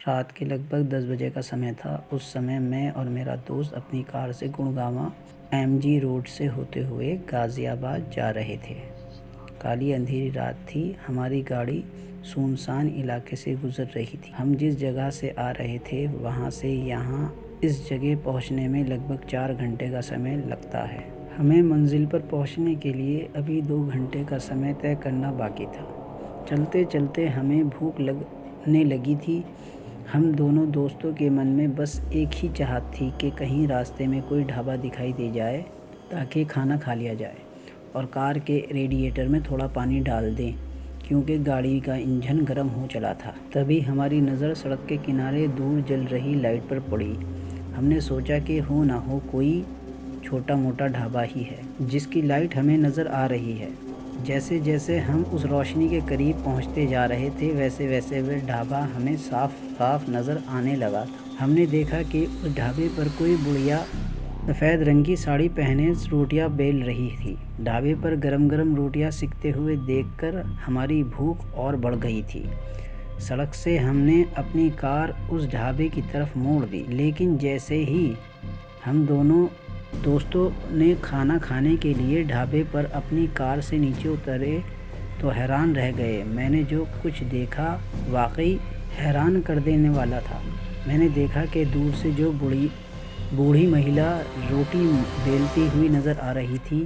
रात के लगभग 10 बजे का समय था। उस समय मैं और मेरा दोस्त अपनी कार से गुड़गांव एमजी रोड से होते हुए गाज़ियाबाद जा रहे थे। काली अंधेरी रात थी। हमारी गाड़ी सुनसान इलाके से गुजर रही थी। हम जिस जगह से आ रहे थे वहाँ से यहाँ इस जगह पहुँचने में लगभग 4 घंटे का समय लगता है। हमें मंजिल पर पहुँचने के लिए अभी 2 घंटे का समय तय करना बाकी था। चलते चलते हमें भूख लगने लगी थी। हम दोनों दोस्तों के मन में बस एक ही चाहत थी कि कहीं रास्ते में कोई ढाबा दिखाई दे जाए ताकि खाना खा लिया जाए और कार के रेडिएटर में थोड़ा पानी डाल दें, क्योंकि गाड़ी का इंजन गर्म हो चला था। तभी हमारी नज़र सड़क के किनारे दूर जल रही लाइट पर पड़ी। हमने सोचा कि हो ना हो कोई छोटा मोटा ढाबा ही है जिसकी लाइट हमें नज़र आ रही है। जैसे जैसे हम उस रोशनी के करीब पहुंचते जा रहे थे वैसे वैसे वह ढाबा हमें साफ साफ नज़र आने लगा था। हमने देखा कि उस ढाबे पर कोई बुढ़िया सफ़ेद रंग की साड़ी पहने रोटियां बेल रही थी। ढाबे पर गरम गरम रोटियां सिकते हुए देखकर हमारी भूख और बढ़ गई थी। सड़क से हमने अपनी कार उस ढाबे की तरफ मोड़ दी, लेकिन जैसे ही हम दोनों दोस्तों ने खाना खाने के लिए ढाबे पर अपनी कार से नीचे उतरे तो हैरान रह गए। मैंने जो कुछ देखा वाकई हैरान कर देने वाला था। मैंने देखा कि दूर से जो बूढ़ी महिला रोटी बेलती हुई नज़र आ रही थी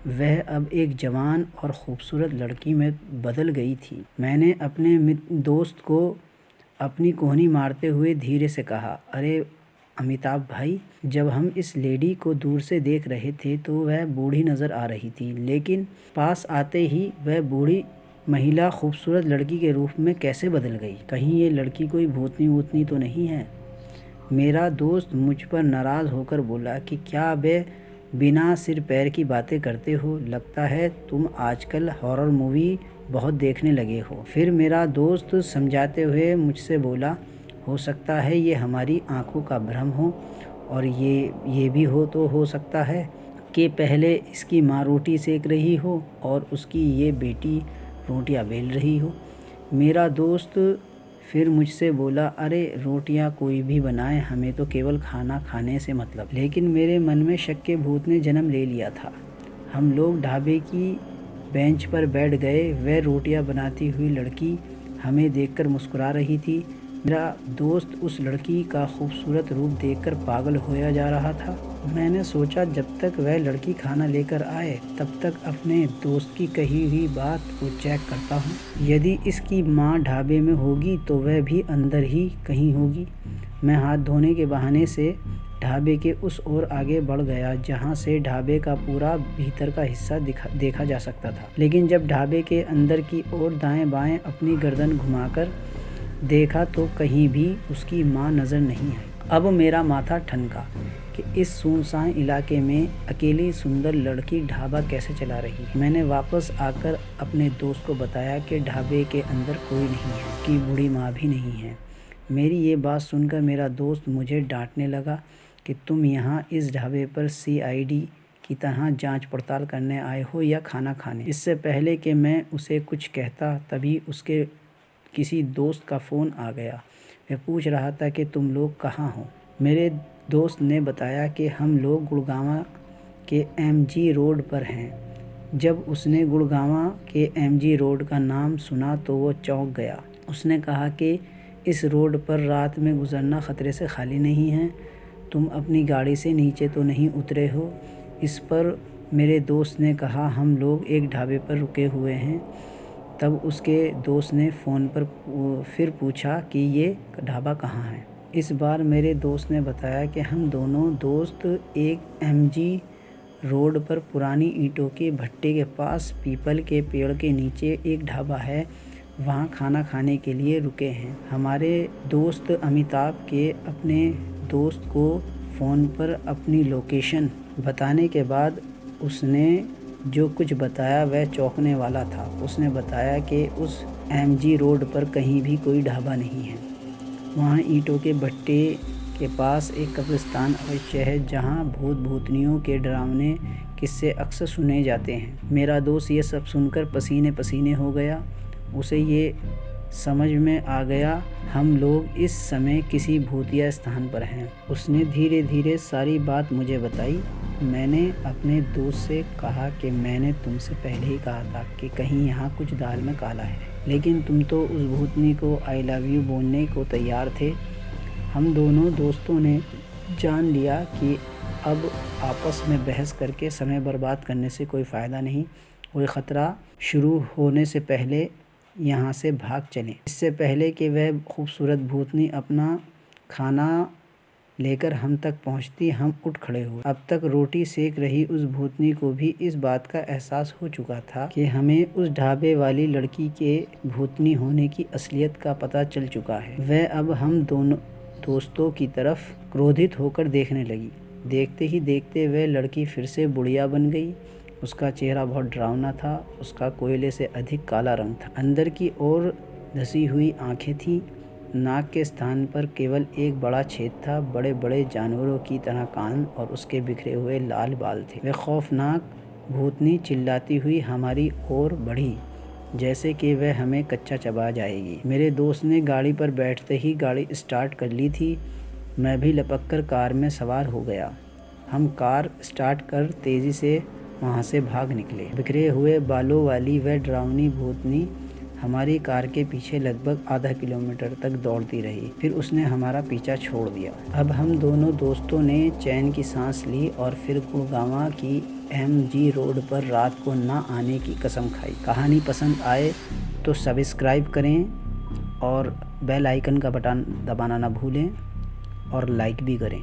वह अब एक जवान और ख़ूबसूरत लड़की में बदल गई थी। मैंने अपने दोस्त को अपनी कोहनी मारते हुए धीरे से कहा, अरे अमिताभ भाई। जब हम इस लेडी को दूर से देख रहे थे तो वह बूढ़ी नज़र आ रही थी, लेकिन पास आते ही वह बूढ़ी महिला खूबसूरत लड़की के रूप में कैसे बदल गई? कहीं ये लड़की कोई भूतनी वूतनी तो नहीं है? मेरा दोस्त मुझ पर नाराज़ होकर बोला कि क्या बे बिना सिर पैर की बातें करते हो, लगता है तुम आजकल हॉरर मूवी बहुत देखने लगे हो। फिर मेरा दोस्त समझाते हुए मुझसे बोला, हो सकता है ये हमारी आंखों का भ्रम हो, और ये भी हो सकता है कि पहले इसकी माँ रोटी सेक रही हो और उसकी ये बेटी रोटियां बेल रही हो। मेरा दोस्त फिर मुझसे बोला, अरे रोटियां कोई भी बनाए, हमें तो केवल खाना खाने से मतलब। लेकिन मेरे मन में शक के भूत ने जन्म ले लिया था। हम लोग ढाबे की बेंच पर बैठ गए। वह रोटियां बनाती हुई लड़की हमें देखकर मुस्कुरा रही थी। मेरा दोस्त उस लड़की का खूबसूरत रूप देखकर पागल होया जा रहा था। मैंने सोचा जब तक वह लड़की खाना लेकर आए तब तक अपने दोस्त की कही हुई बात को चेक करता हूँ। यदि इसकी माँ ढाबे में होगी तो वह भी अंदर ही कहीं होगी। मैं हाथ धोने के बहाने से ढाबे के उस ओर आगे बढ़ गया जहाँ से ढाबे का पूरा भीतर का हिस्सा देखा जा सकता था। लेकिन जब ढाबे के अंदर की ओर दाएं बाएं अपनी गर्दन घुमाकर देखा तो कहीं भी उसकी माँ नज़र नहीं आई। अब मेरा माथा ठनका कि इस सुनसान इलाके में अकेली सुंदर लड़की ढाबा कैसे चला रही है। मैंने वापस आकर अपने दोस्त को बताया कि ढाबे के अंदर कोई नहीं है, कि बूढ़ी माँ भी नहीं है। मेरी ये बात सुनकर मेरा दोस्त मुझे डांटने लगा कि तुम यहाँ इस ढाबे पर CID की तरह जांच पड़ताल करने आए हो या खाना खाने। इससे पहले कि मैं उसे कुछ कहता तभी उसके किसी दोस्त का फ़ोन आ गया। वह पूछ रहा था कि तुम लोग कहाँ हो। मेरे दोस्त ने बताया कि हम लोग गुड़गांव के MG रोड पर हैं। जब उसने गुड़गांव के MG रोड का नाम सुना तो वो चौंक गया। उसने कहा कि इस रोड पर रात में गुजरना ख़तरे से खाली नहीं है। तुम अपनी गाड़ी से नीचे तो नहीं उतरे हो? इस पर मेरे दोस्त ने कहा, हम लोग एक ढाबे पर रुके हुए हैं। तब उसके दोस्त ने फ़ोन पर फिर पूछा कि ये ढाबा कहाँ है। इस बार मेरे दोस्त ने बताया कि हम दोनों दोस्त एक MG रोड पर पुरानी ईंटों के भट्टे के पास पीपल के पेड़ के नीचे एक ढाबा है, वहाँ खाना खाने के लिए रुके हैं। हमारे दोस्त अमिताभ के अपने दोस्त को फ़ोन पर अपनी लोकेशन बताने के बाद उसने जो कुछ बताया वह चौंकने वाला था। उसने बताया कि उस MG रोड पर कहीं भी कोई ढाबा नहीं है। वहाँ ईंटों के भट्टे के पास एक कब्रिस्तान अवश्य है जहाँ भूत भूतनियों के डरावने किस्से अक्सर सुने जाते हैं। मेरा दोस्त ये सब सुनकर पसीने पसीने हो गया। उसे ये समझ में आ गया हम लोग इस समय किसी भूतिया स्थान पर हैं। उसने धीरे धीरे सारी बात मुझे बताई। मैंने अपने दोस्त से कहा कि मैंने तुमसे पहले ही कहा था कि कहीं यहाँ कुछ दाल में काला है, लेकिन तुम तो उस भूतनी को आई लव यू बोलने को तैयार थे। हम दोनों दोस्तों ने जान लिया कि अब आपस में बहस करके समय बर्बाद करने से कोई फ़ायदा नहीं। कोई ख़तरा शुरू होने से पहले यहाँ से भाग चलें। इससे पहले कि वह खूबसूरत भूतनी अपना खाना लेकर हम तक पहुँचती, हम उठ खड़े हुए। अब तक रोटी सेक रही उस भूतनी को भी इस बात का एहसास हो चुका था कि हमें उस ढाबे वाली लड़की के भूतनी होने की असलियत का पता चल चुका है। वह अब हम दोनों दोस्तों की तरफ क्रोधित होकर देखने लगी। देखते ही देखते वह लड़की फिर से बुढ़िया बन गई। उसका चेहरा बहुत डरावना था। उसका कोयले से अधिक काला रंग था। अंदर की ओर धसी हुई आंखें थीं। नाक के स्थान पर केवल एक बड़ा छेद था। बड़े बड़े जानवरों की तरह कान और उसके बिखरे हुए लाल बाल थे। वह खौफनाक भूतनी चिल्लाती हुई हमारी ओर बढ़ी, जैसे कि वह हमें कच्चा चबा जाएगी। मेरे दोस्त ने गाड़ी पर बैठते ही गाड़ी स्टार्ट कर ली थी। मैं भी लपक कर कार में सवार हो गया। हम कार स्टार्ट कर तेज़ी से वहाँ से भाग निकले। बिखरे हुए बालों वाली वह डरावनी भूतनी हमारी कार के पीछे लगभग आधा किलोमीटर तक दौड़ती रही। फिर उसने हमारा पीछा छोड़ दिया। अब हम दोनों दोस्तों ने चैन की सांस ली और फिर गुड़गांव की MG रोड पर रात को ना आने की कसम खाई। कहानी पसंद आए तो सब्सक्राइब करें और बेल आइकन का बटन दबाना ना भूलें और लाइक भी करें।